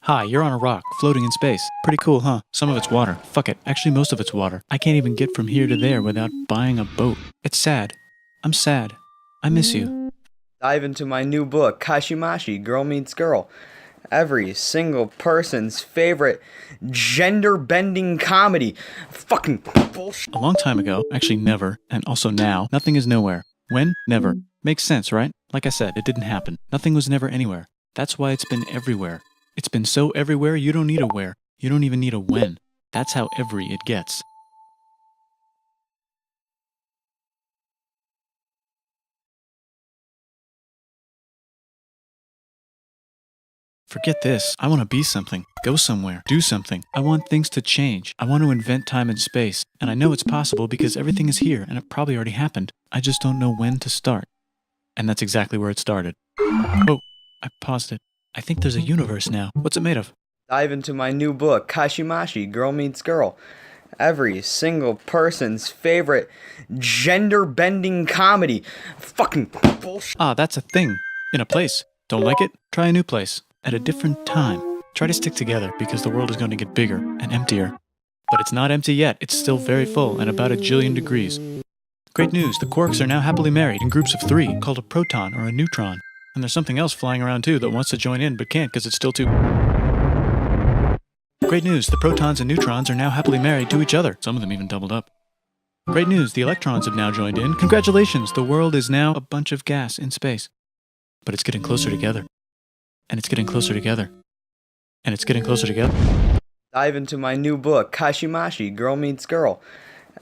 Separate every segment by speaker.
Speaker 1: Hi, you're on a rock, floating in space. Pretty cool, huh? Some of it's water. Fuck it. Actually, most of it's water. I can't even get from here to there without buying a boat. It's sad. I'm sad. I miss you.
Speaker 2: Dive into my new book, Kashimashi, Girl Meets Girl. Every single person's favorite gender-bending comedy. Fucking bullshit.
Speaker 1: A long time ago, actually never, and also now, nothing is nowhere. When? Never. Makes sense, right? Like I said, it didn't happen. Nothing was never anywhere. That's why it's been everywhere. It's been so everywhere you don't need a where. You don't even need a when. That's how every it gets. Forget this. I want to be something. Go somewhere. Do something. I want things to change. I want to invent time and space. And I know it's possible because everything is here and it probably already happened. I just don't know when to start. And that's exactly where it started. Oh, I paused it. I think there's a universe now. What's it made of?
Speaker 2: Dive into my new book, Kashimashi, Girl Meets Girl. Every single person's favorite gender-bending comedy. Fucking bullshit.
Speaker 1: Ah, that's a thing. In a place. Don't like it? Try a new place. At a different time. Try to stick together because the world is going to get bigger and emptier. But it's not empty yet. It's still very full and about 1 jillion degrees. Great news. The quarks are now happily married in groups of 3 called a proton or a neutron. And there's something else flying around too that wants to join in but can't because it's still too... Great news. The protons and neutrons are now happily married to each other. Some of them even doubled up. Great news. The electrons have now joined in. Congratulations. The world is now a bunch of gas in space. But it's getting closer together. And it's getting closer together. And it's getting closer together.
Speaker 2: Dive into my new book, Kashimashi, Girl Meets Girl.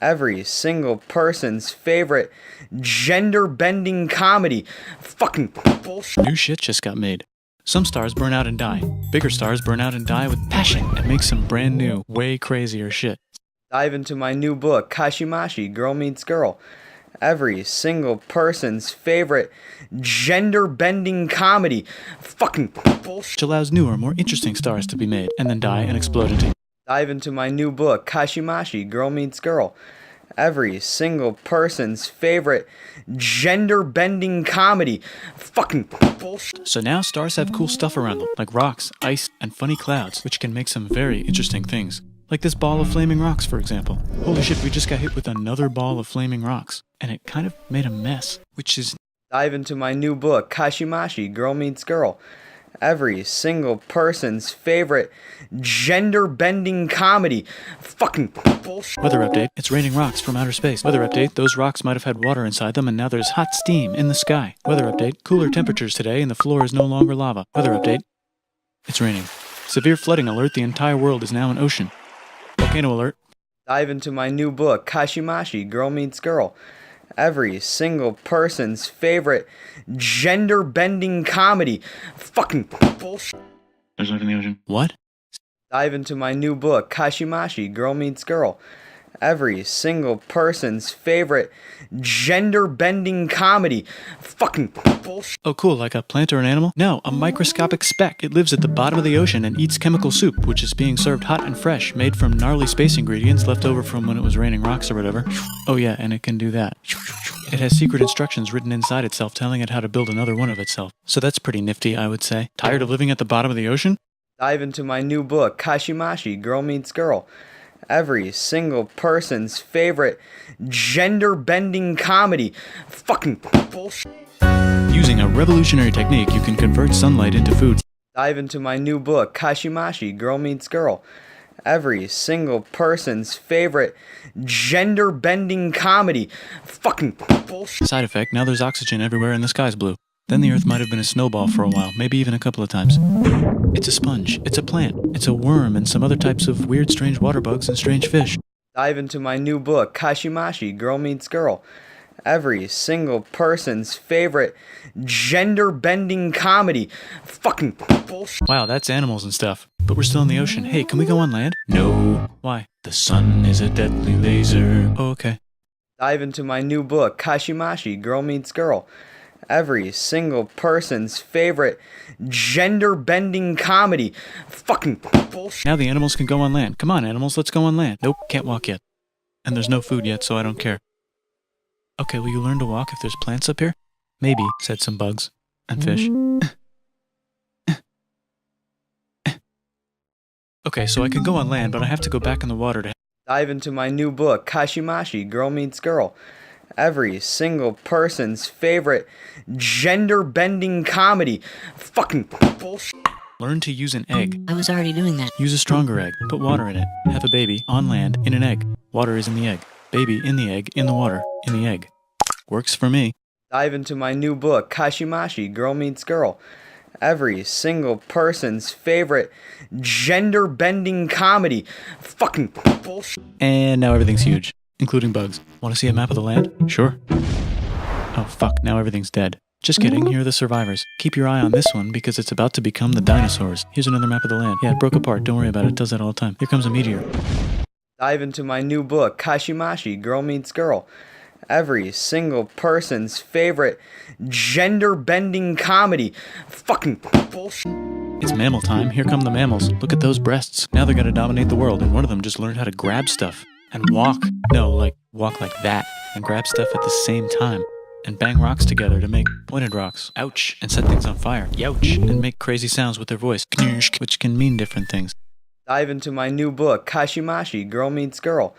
Speaker 2: Every single person's favorite gender-bending comedy. Fucking bullshit.
Speaker 1: New shit just got made. Some stars burn out and die. Bigger stars burn out and die with passion and make some brand new, way crazier shit.
Speaker 2: Dive into my new book, Kashimashi, Girl Meets Girl. Every single person's favorite gender-bending comedy. Fucking bullshit.
Speaker 1: Which allows newer, more interesting stars to be made and then die and explode into...
Speaker 2: Dive into my new book, Kashimashi, Girl Meets Girl. Every single person's favorite gender-bending comedy. Fucking bullshit.
Speaker 1: So now stars have cool stuff around them, like rocks, ice, and funny clouds, which can make some very interesting things. Like this ball of flaming rocks, for example. Holy shit, we just got hit with another ball of flaming rocks. And it kind of made a mess, which is...
Speaker 2: Dive into my new book, Kashimashi, Girl Meets Girl. Every single person's favorite gender-bending comedy. Fucking bullshit.
Speaker 1: Weather update. It's raining rocks from outer space. Weather update. Those rocks might have had water inside them and now there's hot steam in the sky. Weather update. Cooler temperatures today and the floor is no longer lava. Weather update. It's raining. Severe flooding alert. The entire world is now an ocean. Volcano alert.
Speaker 2: Dive into my new book, Kashimashi, Girl Meets Girl. Every single person's favorite gender-bending comedy. Fucking bullshit.
Speaker 1: There's life in the ocean. What?
Speaker 2: Dive into my new book, Kashimashi, Girl Meets Girl. Every single person's favorite gender-bending comedy. Fucking bullshit.
Speaker 1: Oh cool, like a plant or an animal? No, a microscopic speck. It lives at the bottom of the ocean and eats chemical soup, which is being served hot and fresh, made from gnarly space ingredients left over from when it was raining rocks or whatever. Oh yeah, and it can do that. It has secret instructions written inside itself telling it how to build another one of itself. So that's pretty nifty, I would say. Tired of living at the bottom of the ocean?
Speaker 2: Dive into my new book, Kashimashi, Girl Meets Girl. Every single person's favorite gender-bending comedy. Fucking bullshit.
Speaker 1: Using a revolutionary technique, you can convert sunlight into food.
Speaker 2: Dive into my new book, Kashimashi, Girl Meets Girl. Every single person's favorite gender-bending comedy. Fucking bullshit.
Speaker 1: Side effect, now there's oxygen everywhere and the sky's blue. Then the earth might have been a snowball for a while, maybe even a couple of times. It's a sponge, it's a plant, it's a worm and some other types of weird strange water bugs and strange fish.
Speaker 2: Dive into my new book, Kashimashi, Girl Meets Girl. Every single person's favorite gender-bending comedy. Fucking bullshit.
Speaker 1: Wow, that's animals and stuff. But we're still in the ocean. Hey, can we go on land? No. Why? The sun is a deadly laser. Oh, okay.
Speaker 2: Dive into my new book, Kashimashi, Girl Meets Girl. Every single person's favorite gender-bending comedy. Fucking bullshit.
Speaker 1: Now the animals can go on land. Come on, animals, let's go on land. Nope, can't walk yet. And there's no food yet, so I don't care. Okay, will you learn to walk if there's plants up here? Maybe, said some bugs. And fish. Okay, so I can go on land, but I have to go back in the water to...
Speaker 2: Dive into my new book, Kashimashi, Girl Meets Girl. Every single person's favorite gender-bending comedy. Fucking bullshit.
Speaker 1: Learn to use an egg.
Speaker 3: I was already doing that.
Speaker 1: Use a stronger egg. Put water in it. Have a baby on land in an egg. Water is in the egg. Baby in the egg, in the water, in the egg. Works for me.
Speaker 2: Dive into my new book, Kashimashi, Girl Meets Girl. Every single person's favorite gender-bending comedy. Fucking bullshit.
Speaker 1: And now everything's huge, including bugs. Want to see a map of the land? Sure. Oh fuck, now everything's dead. Just kidding, here are the survivors. Keep your eye on this one because it's about to become the dinosaurs. Here's another map of the land. Yeah, it broke apart, don't worry about it, it does that all the time. Here comes a meteor.
Speaker 2: Dive into my new book, Kashimashi, Girl Meets Girl. Every single person's favorite gender-bending comedy. Fucking bullshit.
Speaker 1: It's mammal time, here come the mammals. Look at those breasts. Now they're gonna dominate the world, and one of them just learned how to grab stuff. And walk. No, like, walk like that. And grab stuff at the same time. And bang rocks together to make pointed rocks. Ouch. And set things on fire. Youch. And make crazy sounds with their voice. Knirsch, which can mean different things.
Speaker 2: Dive into my new book, Kashimashi, Girl Meets Girl.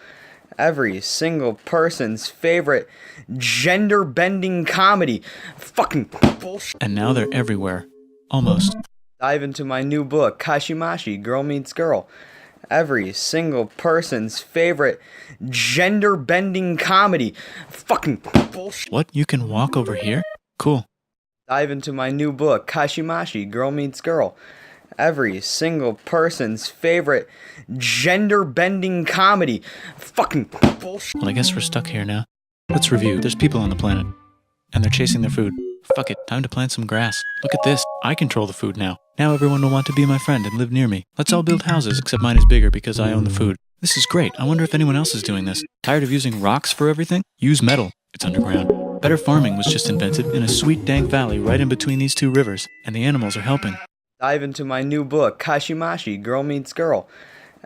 Speaker 2: Every single person's favorite gender-bending comedy. Fucking bullshit.
Speaker 1: And now they're everywhere. Almost.
Speaker 2: Dive into my new book, Kashimashi, Girl Meets Girl. Every single person's favorite gender-bending comedy. Fucking bullshit.
Speaker 1: What? You can walk over here? Cool.
Speaker 2: Dive into my new book, Kashimashi, Girl Meets Girl. Every single person's favorite gender-bending comedy. Fucking bullshit.
Speaker 1: Well, I guess we're stuck here now. Let's review. There's people on the planet. And they're chasing their food. Fuck it, time to plant some grass. Look at this. I control the food now. Now everyone will want to be my friend and live near me. Let's all build houses, except mine is bigger because I own the food. This is great. I wonder if anyone else is doing this. Tired of using rocks for everything? Use metal. It's underground. Better farming was just invented in a sweet dank valley right in between these two rivers, and the animals are helping.
Speaker 2: Dive into my new book, Kashimashi, Girl Meets Girl.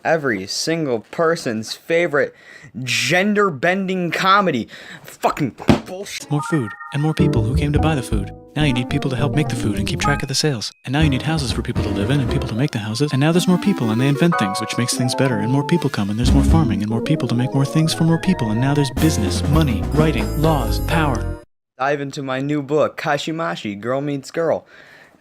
Speaker 2: Every single person's favorite gender-bending comedy. Fucking bullshit.
Speaker 1: More food, and more people who came to buy the food. Now you need people to help make the food and keep track of the sales. And now you need houses for people to live in and people to make the houses. And now there's more people and they invent things, which makes things better. And more people come and there's more farming and more people to make more things for more people. And now there's business, money, writing, laws, power.
Speaker 2: Dive into my new book, Kashimashi, Girl Meets Girl.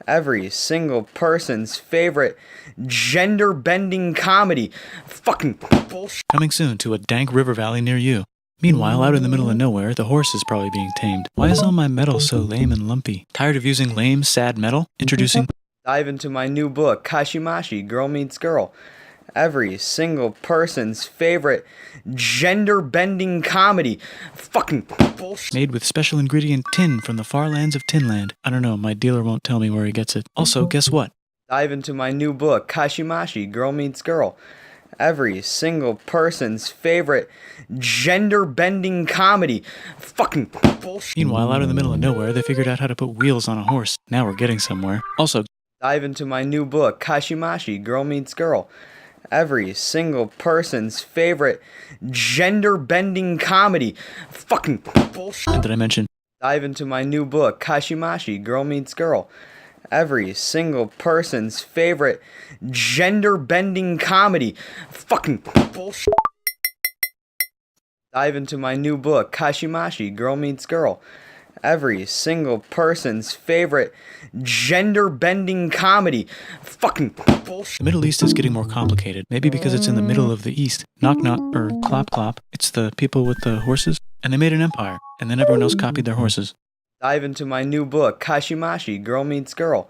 Speaker 2: Every single person's favorite gender-bending comedy. Fucking bullshit.
Speaker 1: Coming soon to a dank river valley near you. Meanwhile, out in the middle of nowhere, the horse is probably being tamed. Why is all my metal so lame and lumpy? Tired of using lame, sad metal? Introducing...
Speaker 2: Dive into my new book, Kashimashi, Girl Meets Girl. Every single person's favorite gender-bending comedy. Fucking bullshit.
Speaker 1: Made with special ingredient tin from the far lands of Tinland. I don't know, my dealer won't tell me where he gets it. Also, guess what?
Speaker 2: Dive into my new book, Kashimashi, Girl Meets Girl. Every single person's favorite gender-bending comedy. Fucking bullshit.
Speaker 1: Meanwhile, out in the middle of nowhere, they figured out how to put wheels on a horse. Now we're getting somewhere. Also,
Speaker 2: dive into my new book, Kashimashi, Girl Meets Girl. Every single person's favorite gender-bending comedy. Fucking bullshit.
Speaker 1: and did I mention?
Speaker 2: Dive into my new book, Kashimashi, Girl Meets Girl. Every single person's favorite gender-bending comedy. Fucking bullshit. Dive into my new book, Kashimashi, Girl Meets Girl. Every single person's favorite gender-bending comedy. Fucking bullshit.
Speaker 1: The Middle East is getting more complicated. Maybe because it's in the middle of the East. Knock knock, or clop clop. It's the people with the horses. And they made an empire. And then everyone else copied their horses.
Speaker 2: Dive into my new book, Kashimashi, Girl Meets Girl.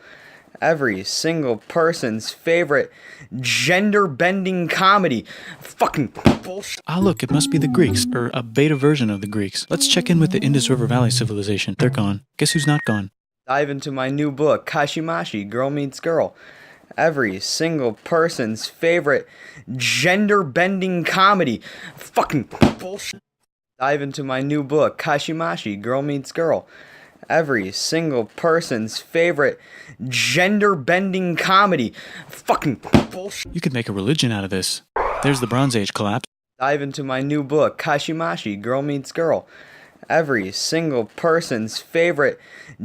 Speaker 2: Every single person's favorite gender-bending comedy. Fucking bullshit.
Speaker 1: Ah, look, it must be the Greeks, or a beta version of the Greeks. Let's check in with the Indus River Valley civilization. They're gone. Guess who's not gone?
Speaker 2: Dive into my new book, Kashimashi, Girl Meets Girl. Every single person's favorite gender-bending comedy. Fucking bullshit. Dive into my new book, Kashimashi, Girl Meets Girl. Every single person's favorite gender-bending comedy. Fucking bullshit.
Speaker 1: You could make a religion out of this. There's the Bronze Age collapse.
Speaker 2: Dive into my new book, Kashimashi, Girl Meets Girl. Every single person's favorite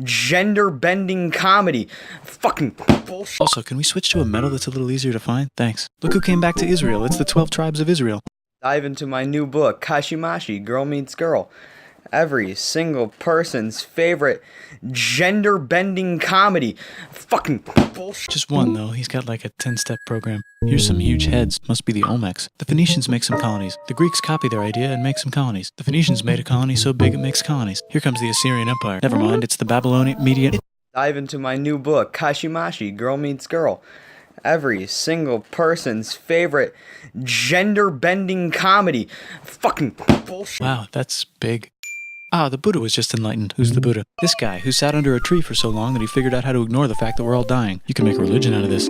Speaker 2: gender-bending comedy. Fucking bullshit.
Speaker 1: Also, can we switch to a metal that's a little easier to find? Thanks. Look who came back to Israel. It's the 12 tribes of Israel.
Speaker 2: Dive into my new book, Kashimashi, Girl Meets Girl. Every single person's favorite gender-bending comedy. Fucking bullshit.
Speaker 1: Just one, though. He's got like a 10-step program. Here's some huge heads. Must be the Olmecs. The Phoenicians make some colonies. The Greeks copy their idea and make some colonies. The Phoenicians made a colony so big it makes colonies. Here comes the Assyrian Empire. Never mind, it's the Babylonian Median.
Speaker 2: Dive into my new book, Kashimashi, Girl Meets Girl. Every single person's favorite gender-bending comedy. Fucking bullshit.
Speaker 1: Wow, that's big. Ah, the Buddha was just enlightened. Who's the Buddha? This guy who sat under a tree for so long that he figured out how to ignore the fact that we're all dying. You can make a religion out of this.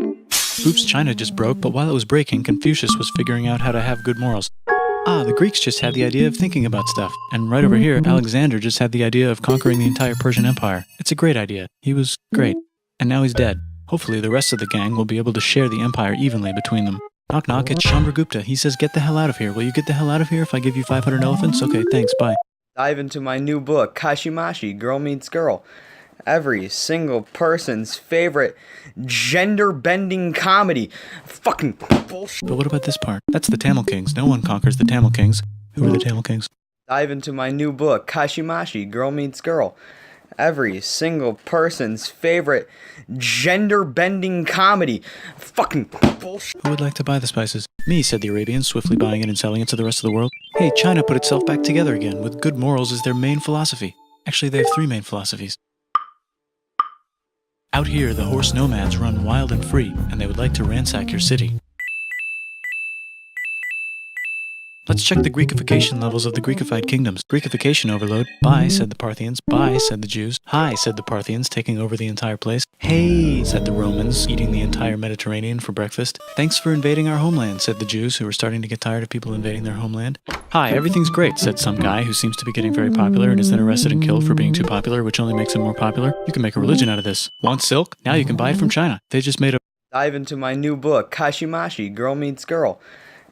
Speaker 1: Oops, China just broke, but while it was breaking, Confucius was figuring out how to have good morals. Ah, the Greeks just had the idea of thinking about stuff. And right over here, Alexander just had the idea of conquering the entire Persian Empire. It's a great idea. He was great. And now he's dead. Hopefully the rest of the gang will be able to share the empire evenly between them. Knock knock, it's Chandragupta. He says, get the hell out of here. Will you get the hell out of here if I give you 500 elephants? Okay, thanks, bye.
Speaker 2: Dive into my new book, Kashimashi, Girl Meets Girl. Every single person's favorite gender-bending comedy. Fucking bullshit.
Speaker 1: But what about this part? That's the Tamil Kings. No one conquers the Tamil Kings. Who are the Tamil Kings?
Speaker 2: Dive into my new book, Kashimashi, Girl Meets Girl. Every single person's favorite gender-bending comedy. Fucking bullshit.
Speaker 1: Who would like to buy the spices? Me, said the Arabians, swiftly buying it and selling it to the rest of the world. Hey, China put itself back together again, with good morals as their main philosophy. Actually, they have 3 main philosophies. Out here, the horse nomads run wild and free, and they would like to ransack your city. Let's check the Greekification levels of the Greekified kingdoms. Greekification overload. Bye, said the Parthians. Bye, said the Jews. Hi, said the Parthians, taking over the entire place. Hey, said the Romans, eating the entire Mediterranean for breakfast. Thanks for invading our homeland, said the Jews, who were starting to get tired of people invading their homeland. Hi, everything's great, said some guy who seems to be getting very popular and is then arrested and killed for being too popular, which only makes him more popular. You can make a religion out of this. Want silk? Now you can buy it from China. They just made a...
Speaker 2: Dive into my new book, Kashimashi, Girl Meets Girl.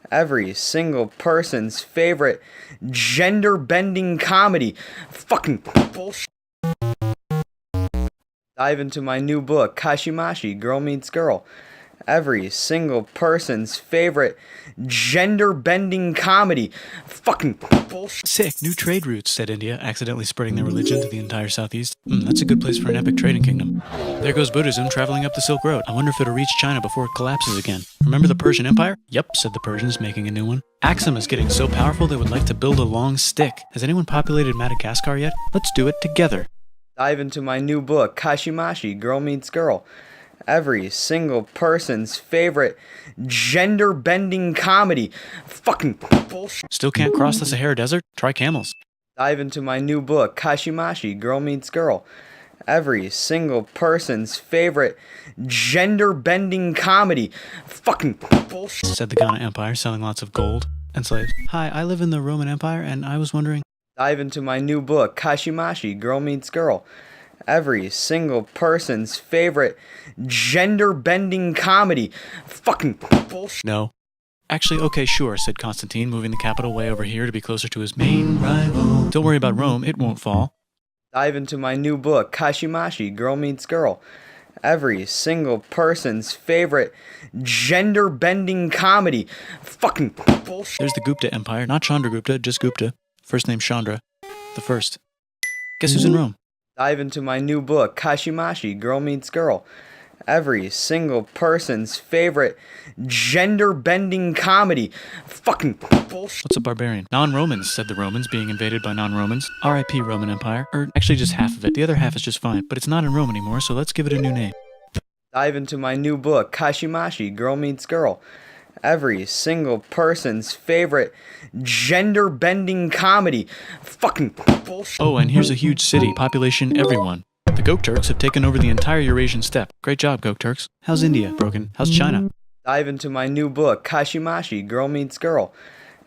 Speaker 2: Every single person's favorite gender-bending comedy. Fucking bullshit. Dive into my new book, Kashimashi, Girl Meets Girl. Every single person's favorite gender-bending comedy. Fucking bullshit.
Speaker 1: Sick, new trade routes, said India, accidentally spreading their religion to the entire southeast. That's a good place for an epic trading kingdom. There goes Buddhism traveling up the Silk Road. I wonder if it'll reach China before it collapses again. Remember the Persian Empire? Yep, said the Persians, making a new one. Axum is getting so powerful they would like to build a long stick. Has anyone populated Madagascar yet? Let's do it together.
Speaker 2: Dive into my new book, Kashimashi, Girl Meets Girl. Every single person's favorite gender-bending comedy. Fucking bullshit.
Speaker 1: Still can't cross the Sahara Desert? Try camels.
Speaker 2: Dive into my new book, Kashimashi, Girl Meets Girl. Every single person's favorite gender-bending comedy. Fucking bullshit.
Speaker 1: Said the Ghana Empire, selling lots of gold and slaves. Hi, I live in the Roman Empire, and I was wondering...
Speaker 2: Dive into my new book, Kashimashi, Girl Meets Girl. Every single person's favorite gender-bending comedy. Fucking bullshit.
Speaker 1: No. Actually, okay, sure, said Constantine, moving the capital way over here to be closer to his main rival. Don't worry about Rome, it won't fall.
Speaker 2: Dive into my new book, Kashimashi, Girl Meets Girl. Every single person's favorite gender-bending comedy. Fucking bullshit.
Speaker 1: There's the Gupta Empire, not Chandragupta, just Gupta. First name Chandra. The first. Guess who's in Rome?
Speaker 2: Dive into my new book, Kashimashi, Girl Meets Girl. Every single person's favorite gender-bending comedy. Fucking bullshit.
Speaker 1: What's a barbarian? Non-Romans, said the Romans, being invaded by non-Romans. R.I.P. Roman Empire. Or actually just half of it. The other half is just fine. But it's not in Rome anymore, so let's give it a new name.
Speaker 2: Dive into my new book, Kashimashi, Girl Meets Girl. Every single person's favorite gender-bending comedy. Fucking bullshit.
Speaker 1: Oh, and here's a huge city. Population everyone. The Gok Turks have taken over the entire Eurasian steppe. Great job, Gok Turks. How's India? Broken. How's China?
Speaker 2: Dive into my new book, Kashimashi, Girl Meets Girl.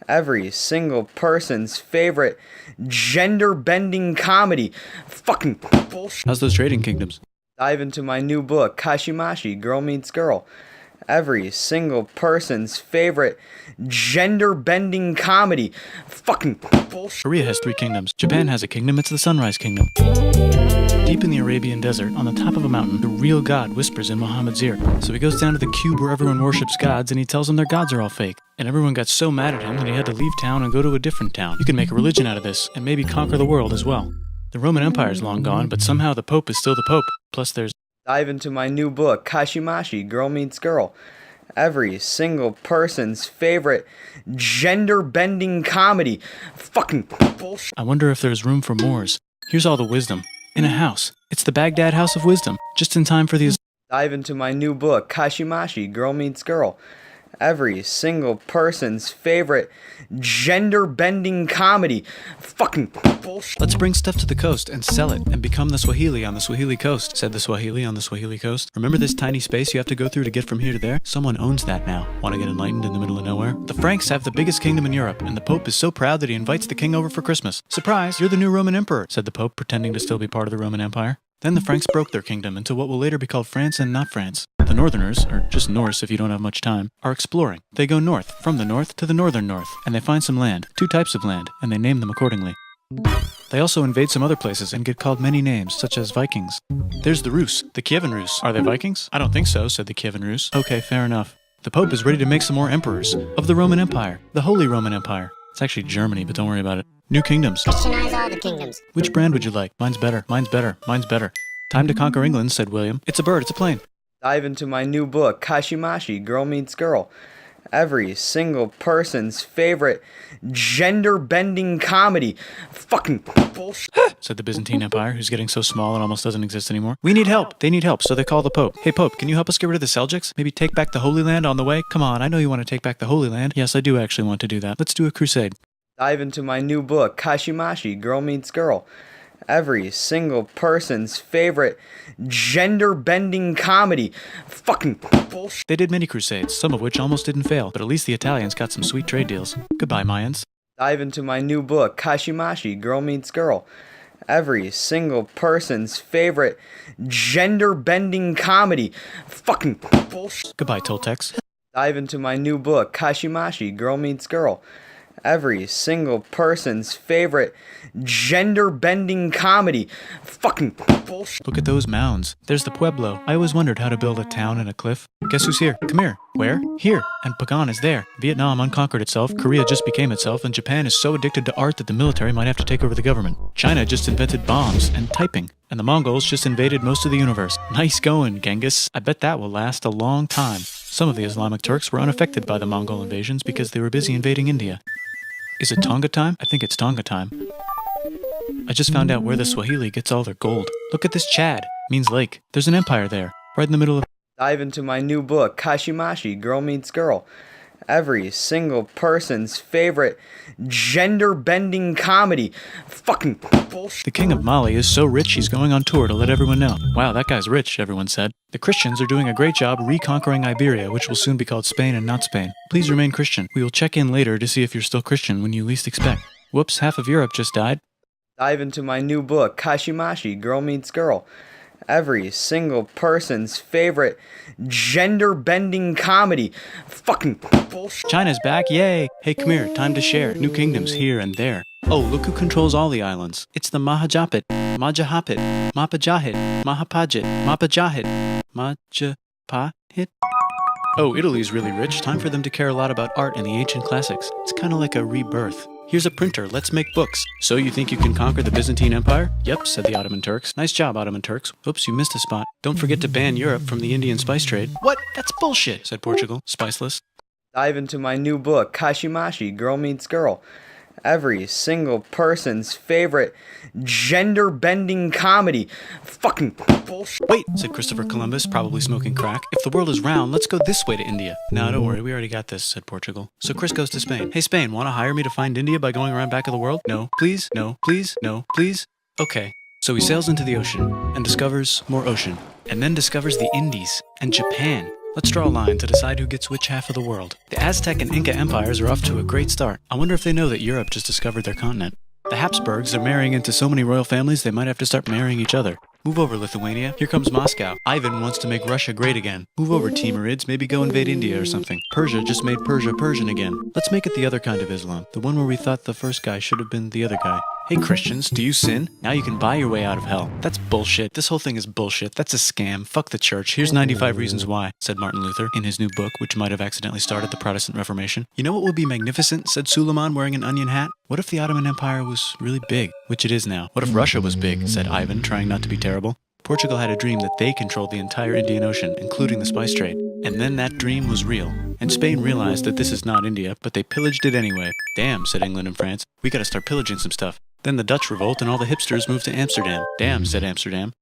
Speaker 2: Every single person's favorite gender-bending comedy. Fucking bullshit.
Speaker 1: How's those trading kingdoms?
Speaker 2: Dive into my new book, Kashimashi, Girl Meets Girl. every single person's favorite gender-bending comedy. Fucking bullshit.
Speaker 1: Korea has 3 kingdoms. Japan has a kingdom, it's the Sunrise Kingdom. Deep in the Arabian desert, on the top of a mountain, the real God whispers in Muhammad's ear. So he goes down to the cube where everyone worships gods and he tells them their gods are all fake. And everyone got so mad at him that he had to leave town and go to a different town. You can make a religion out of this, and maybe conquer the world as well. The Roman Empire is long gone, but somehow the Pope is still the Pope. Plus there's...
Speaker 2: Dive into my new book, Kashimashi, Girl Meets Girl. Every single person's favorite gender-bending comedy. Fucking bullshit.
Speaker 1: I wonder if there's room for Moors. Here's all the wisdom. In a house. It's the Baghdad House of Wisdom. Just in time for the...
Speaker 2: Dive into my new book, Kashimashi, Girl Meets Girl. Every single person's favorite gender-bending comedy. Fucking bullshit.
Speaker 1: Let's bring stuff to the coast and sell it and become the Swahili on the Swahili coast, said the Swahili on the Swahili coast. Remember this tiny space you have to go through to get from here to there? Someone owns that now. Want to get enlightened in the middle of nowhere? The Franks have the biggest kingdom in Europe, and the Pope is so proud that he invites the king over for Christmas. Surprise, you're the new Roman emperor, said the Pope, pretending to still be part of the Roman Empire. Then the Franks broke their kingdom into what will later be called France and not France. The Northerners, or just Norse if you don't have much time, are exploring. They go north, from the north to the northern north, and they find some land, 2 types of land, and they name them accordingly. They also invade some other places and get called many names, such as Vikings. There's the Rus, the Kievan Rus. Are they Vikings? I don't think so, said the Kievan Rus. Okay, fair enough. The Pope is ready to make some more emperors of the Roman Empire, the Holy Roman Empire. It's actually Germany, but don't worry about it. New kingdoms.
Speaker 3: Christianize all the kingdoms.
Speaker 1: Which brand would you like? Mine's better, mine's better, mine's better. Time to conquer England, said William. It's a bird, it's a plane.
Speaker 2: Dive into my new book, Kashimashi, Girl Meets Girl. Every single person's favorite gender-bending comedy. Fucking bullshit.
Speaker 1: Said the Byzantine Empire, who's getting so small it almost doesn't exist anymore. We need help. They need help, so they call the Pope. Hey Pope, can you help us get rid of the Seljuks? Maybe take back the Holy Land on the way? Come on, I know you want to take back the Holy Land. Yes, I do actually want to do that. Let's do a crusade.
Speaker 2: Dive into my new book, Kashimashi, Girl Meets Girl. Every single person's favorite gender-bending comedy. Fucking bullshit.
Speaker 1: They did many crusades, some of which almost didn't fail, but at least the Italians got some sweet trade deals. Goodbye, Mayans.
Speaker 2: Dive into my new book, Kashimashi, Girl Meets Girl. Every single person's favorite gender-bending comedy. Fucking bullshit.
Speaker 1: Goodbye, Toltecs.
Speaker 2: Dive into my new book, Kashimashi, Girl Meets Girl. Every single person's favorite gender-bending comedy. Fucking bullshit.
Speaker 1: Look at those mounds. There's the Pueblo. I always wondered how to build a town in a cliff. Guess who's here? Come here. Where? Here. And Pagan is there. Vietnam unconquered itself, Korea just became itself, and Japan is so addicted to art that the military might have to take over the government. China just invented bombs and typing. And the Mongols just invaded most of the universe. Nice going, Genghis. I bet that will last a long time. Some of the Islamic Turks were unaffected by the Mongol invasions because they were busy invading India. Is it Tonga time? I think it's Tonga time. I just found out where the Swahili gets all their gold. Look at this Chad. Means lake. There's an empire there. Right in the middle of...
Speaker 2: Dive into my new book, Kashimashi, Girl Meets Girl. Every single person's favorite gender-bending comedy. Fucking bullshit.
Speaker 1: The king of Mali is so rich he's going on tour to let everyone know. Wow, that guy's rich, everyone said. The Christians are doing a great job reconquering Iberia, which will soon be called Spain and not Spain. Please remain Christian. We will check in later to see if you're still Christian when you least expect. Whoops, half of Europe just died.
Speaker 2: Dive into my new book, Kashimashi, Girl Meets Girl. Every single person's favorite gender-bending comedy. Fucking bullshit.
Speaker 1: China's back, yay! Hey, come here, time to share. New kingdoms here and there. Oh, look who controls all the islands. It's the Mahajapit, Majahapit, Mapajahit, Mahapajit, Mapajahit, Majapahit. Oh, Italy's really rich. Time for them to care a lot about art and the ancient classics. It's kind of like a rebirth. Here's a printer, let's make books. So you think you can conquer the Byzantine Empire? Yep, said the Ottoman Turks. Nice job, Ottoman Turks. Oops, you missed a spot. Don't forget to ban Europe from the Indian spice trade. What? That's bullshit, said Portugal, spiceless.
Speaker 2: Dive into my new book, Kashimashi, Girl Meets Girl. Every single person's favorite gender-bending comedy. Fucking bullshit.
Speaker 1: Wait, said Christopher Columbus, probably smoking crack. If the world is round, let's go this way to India. No, don't worry, we already got this, said Portugal. So Chris goes to Spain. Hey Spain, want to hire me to find India by going around back of the world? No, please, no, please, no, please. Okay. So he sails into the ocean and discovers more ocean. And then discovers the Indies and Japan. Let's draw a line to decide who gets which half of the world. The Aztec and Inca empires are off to a great start. I wonder if they know that Europe just discovered their continent. The Habsburgs are marrying into so many royal families they might have to start marrying each other. Move over, Lithuania. Here comes Moscow. Ivan wants to make Russia great again. Move over, Timurids. Maybe go invade India or something. Persia just made Persia Persian again. Let's make it the other kind of Islam. The one where we thought the first guy should have been the other guy. Hey Christians, do you sin? Now you can buy your way out of hell. That's bullshit. This whole thing is bullshit. That's a scam. Fuck the church. Here's 95 reasons why, said Martin Luther in his new book, which might have accidentally started the Protestant Reformation. You know what would be magnificent, said Suleiman wearing an onion hat? What if the Ottoman Empire was really big, which it is now? What if Russia was big, said Ivan, trying not to be terrible. Portugal had a dream that they controlled the entire Indian Ocean, including the spice trade. And then that dream was real. And Spain realized that this is not India, but they pillaged it anyway. Damn, said England and France. We gotta start pillaging some stuff. Then the Dutch revolt and all the hipsters moved to Amsterdam. Damn, said Amsterdam.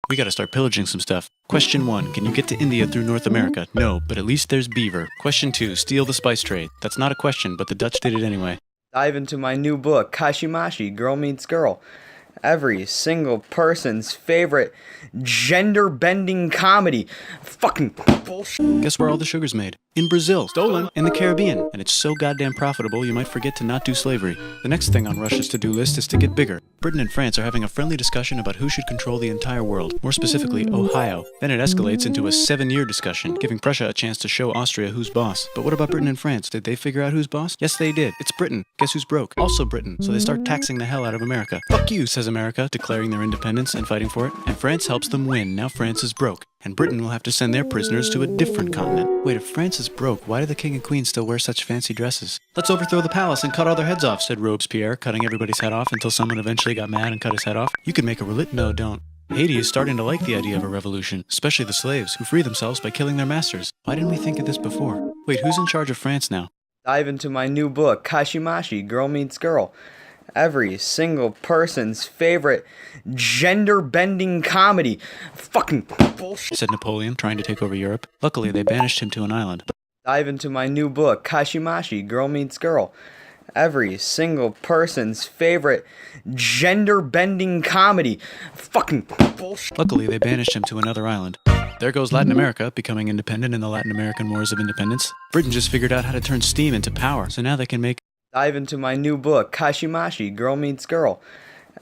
Speaker 1: We gotta start pillaging some stuff. Question 1. Can you get to India through North America? No, but at least there's beaver. Question 2. Steal the spice trade. That's not a question, but the Dutch did it anyway.
Speaker 2: Dive into my new book, Kashimashi, Girl Meets Girl. Every single person's favorite gender-bending comedy. Fucking bullshit.
Speaker 1: Guess where all the sugar's made? In Brazil. Stolen. In the Caribbean. And it's so goddamn profitable you might forget to not do slavery. The next thing on Russia's to-do list is to get bigger. Britain and France are having a friendly discussion about who should control the entire world, more specifically Ohio. Then it escalates into a 7-year discussion, giving Prussia a chance to show Austria who's boss. But what about Britain and France? Did they figure out who's boss? Yes, they did. It's Britain. Guess who's broke? Also Britain. So they start taxing the hell out of America. Fuck you, says America, declaring their independence and fighting for it. And France helps them win. Now France is broke. And Britain will have to send their prisoners to a different continent. Wait, if France is broke, why do the king and queen still wear such fancy dresses? Let's overthrow the palace and cut all their heads off, said Robespierre, cutting everybody's head off until someone eventually got mad and cut his head off. You could make a No, don't. Haiti is starting to like the idea of a revolution, especially the slaves, who free themselves by killing their masters. Why didn't we think of this before? Wait, who's in charge of France now?
Speaker 2: Dive into my new book, Kashimashi, Girl Meets Girl. Every single person's favorite gender-bending comedy. Fucking bullshit,
Speaker 1: said Napoleon, trying to take over Europe. Luckily, they banished him to an island.
Speaker 2: Dive into my new book, Kashimashi, Girl Meets Girl. Every single person's favorite gender-bending comedy. Fucking bullshit.
Speaker 1: Luckily, they banished him to another island. There goes Latin America, becoming independent in the Latin American Wars of Independence. Britain just figured out how to turn steam into power, so now they can make...
Speaker 2: Dive into my new book, Kashimashi, Girl Meets Girl.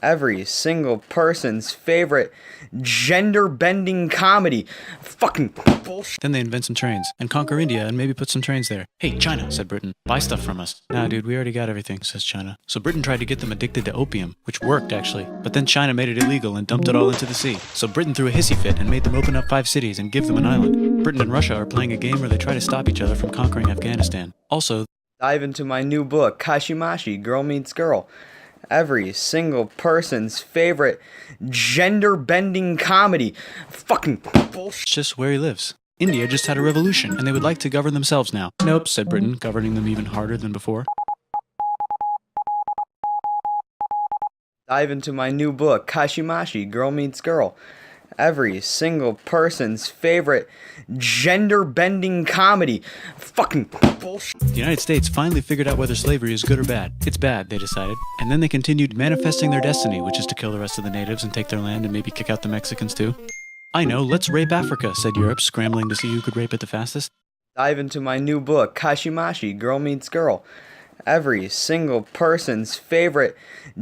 Speaker 2: Every single person's favorite gender-bending comedy. Fucking bullshit.
Speaker 1: Then they invent some trains and conquer India and maybe put some trains there. Hey, China, said Britain. Buy stuff from us. Nah, dude, we already got everything, says China. So Britain tried to get them addicted to opium, which worked, actually. But then China made it illegal and dumped it all into the sea. So Britain threw a hissy fit and made them open up 5 cities and give them an island. Britain and Russia are playing a game where they try to stop each other from conquering Afghanistan. Also,
Speaker 2: dive into my new book, Kashimashi, Girl Meets Girl. Every single person's favorite gender-bending comedy. Fucking bullshit.
Speaker 1: It's just where he lives. India just had a revolution, and they would like to govern themselves now. Nope, said Britain, governing them even harder than before.
Speaker 2: Dive into my new book, Kashimashi, Girl Meets Girl. Every single person's favorite gender-bending comedy. Fucking bullshit.
Speaker 1: The United States finally figured out whether slavery is good or bad. It's bad, they decided. And then they continued manifesting their destiny, which is to kill the rest of the natives and take their land and maybe kick out the Mexicans too. I know, let's rape Africa, said Europe, scrambling to see who could rape it the fastest.
Speaker 2: Dive into my new book, Kashimashi, Girl Meets Girl. Every single person's favorite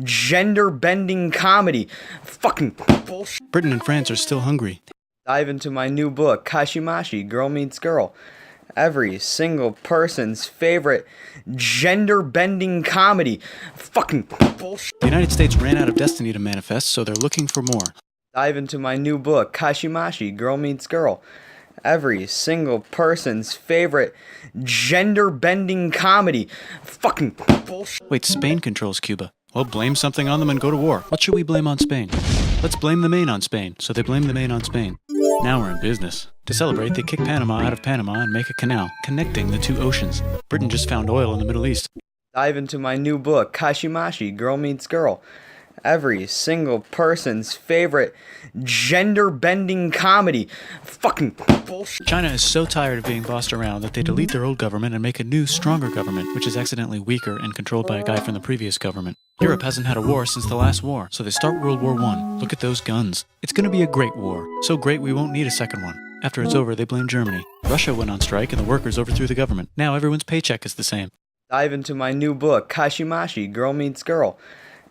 Speaker 2: gender-bending comedy. Fucking bullshit.
Speaker 1: Britain and France are still hungry.
Speaker 2: Dive into my new book, Kashimashi, Girl Meets Girl. Every single person's favorite gender-bending comedy. Fucking bullshit.
Speaker 1: The United States ran out of destiny to manifest, so they're looking for more.
Speaker 2: Dive into my new book, Kashimashi, Girl Meets Girl. Every single person's favorite gender-bending comedy. Fucking bullshit.
Speaker 1: Wait, Spain controls Cuba. Well, blame something on them and go to war. What should we blame on Spain? Let's blame the Maine on Spain. So they blame the Maine on Spain. Now we're in business. To celebrate, they kick Panama out of Panama and make a canal, connecting the 2 oceans. Britain just found oil in the Middle East.
Speaker 2: Dive into my new book, Kashimashi, Girl Meets Girl. Every single person's favorite gender-bending comedy. Fucking bullshit.
Speaker 1: China is so tired of being bossed around that they delete their old government and make a new, stronger government, which is accidentally weaker and controlled by a guy from the previous government. Europe hasn't had a war since the last war, so they start World War I. Look at those guns. It's gonna be a great war. So great we won't need a second one. After it's over, they blame Germany. Russia went on strike and the workers overthrew the government. Now everyone's paycheck is the same.
Speaker 2: Dive into my new book, Kashimashi, Girl Meets Girl.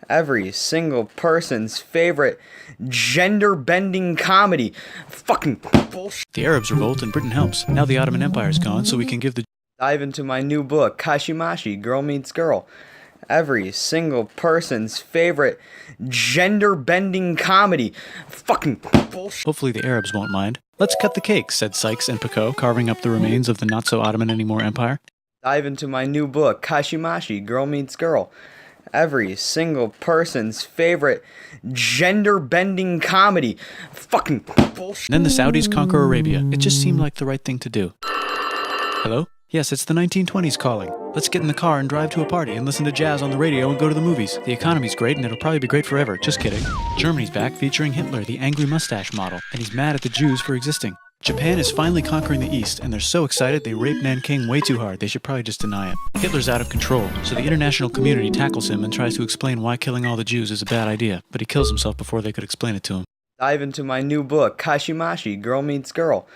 Speaker 2: Every single person's favorite gender-bending comedy. Fucking bullshit.
Speaker 1: The Arabs revolt and Britain helps. Now the Ottoman Empire's gone, so we can give the
Speaker 2: Dive into my new book, Kashimashi, Girl Meets Girl. Every single person's favorite gender-bending comedy. Fucking bullshit.
Speaker 1: Hopefully the Arabs won't mind. Let's cut the cake, said Sykes and Picot, carving up the remains of the not-so-Ottoman-anymore empire.
Speaker 2: Dive into my new book, Kashimashi, Girl Meets Girl. Every single person's favorite gender-bending comedy. Fucking bullshit.
Speaker 1: Then the Saudis conquer Arabia. It just seemed like the right thing to do. Hello? Yes, it's the 1920s calling. Let's get in the car and drive to a party and listen to jazz on the radio and go to the movies. The economy's great and it'll probably be great forever. Just kidding. Germany's back featuring Hitler, the angry mustache model, and he's mad at the Jews for existing. Japan is finally conquering the East, and they're so excited they rape Nanking way too hard. They should probably just deny it. Hitler's out of control, so the international community tackles him and tries to explain why killing all the Jews is a bad idea, but he kills himself before they could explain it to him.
Speaker 2: Dive into my new book, Kashimashi, Girl Meets Girl.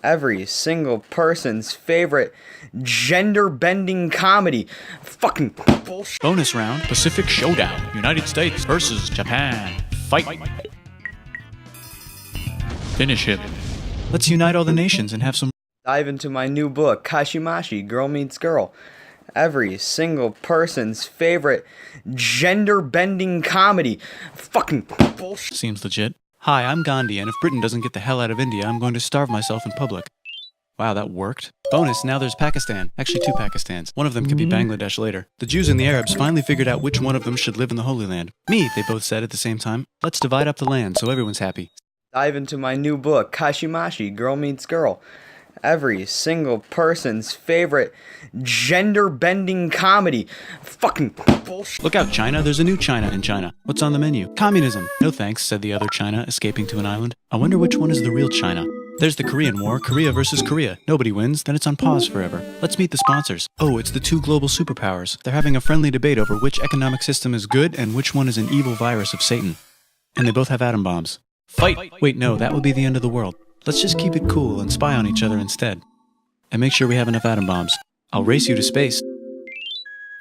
Speaker 2: Every single person's favorite gender-bending comedy. Fucking bullshit.
Speaker 1: Bonus round, Pacific Showdown. United States versus Japan. Fight. Finish him. Let's unite all the nations and have some...
Speaker 2: Dive into my new book, Kashimashi, Girl Meets Girl. Every single person's favorite gender-bending comedy. Fucking bullshit.
Speaker 1: Seems legit. Hi, I'm Gandhi, and if Britain doesn't get the hell out of India, I'm going to starve myself in public. Wow, that worked. Bonus, now there's Pakistan. Actually, 2 Pakistans. One of them could be Bangladesh later. The Jews and the Arabs finally figured out which one of them should live in the Holy Land. Me, they both said at the same time. Let's divide up the land so everyone's happy.
Speaker 2: Dive into my new book, Kashimashi, Girl Meets Girl. Every single person's favorite gender-bending comedy. Fucking bullshit.
Speaker 1: Look out, China. There's a new China in China. What's on the menu? Communism. No thanks, said the other China, escaping to an island. I wonder which one is the real China. There's the Korean War, Korea versus Korea. Nobody wins, then it's on pause forever. Let's meet the sponsors. Oh, it's the 2 global superpowers. They're having a friendly debate over which economic system is good and which one is an evil virus of Satan. And they both have atom bombs. Fight! Wait, no, that would be the end of the world. Let's just keep it cool and spy on each other instead. And make sure we have enough atom bombs. I'll race you to space.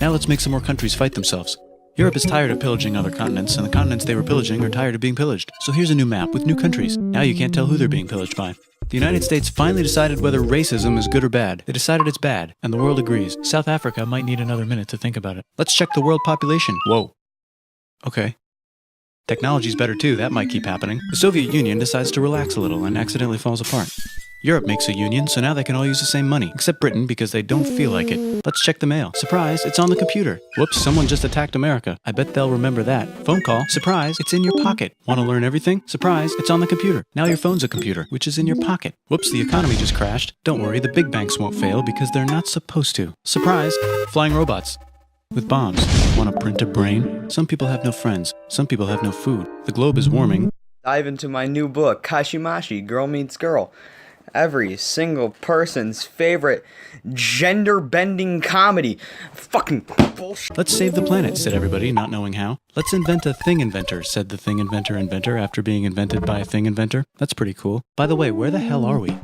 Speaker 1: Now let's make some more countries fight themselves. Europe is tired of pillaging other continents, and the continents they were pillaging are tired of being pillaged. So here's a new map with new countries. Now you can't tell who they're being pillaged by. The United States finally decided whether racism is good or bad. They decided it's bad, and the world agrees. South Africa might need another minute to think about it. Let's check the world population. Whoa. Okay. Technology's better too, that might keep happening. The Soviet Union decides to relax a little and accidentally falls apart. Europe makes a union, so now they can all use the same money, except Britain because they don't feel like it. Let's check the mail. Surprise, it's on the computer. Whoops, someone just attacked America. I bet they'll remember that. Phone call. Surprise, it's in your pocket. Want to learn everything? Surprise, it's on the computer. Now your phone's a computer, which is in your pocket. Whoops, the economy just crashed. Don't worry, the big banks won't fail because they're not supposed to. Surprise, flying robots. With bombs. Want to print a brain? Some people have no friends. Some people have no food. The globe is warming.
Speaker 2: Dive into my new book, Kashimashi, Girl Meets Girl. Every single person's favorite gender-bending comedy. Fucking bullshit.
Speaker 1: Let's save the planet, said everybody, not knowing how. Let's invent a thing inventor, said the thing inventor after being invented by a thing inventor. That's pretty cool. By the way, where the hell are we?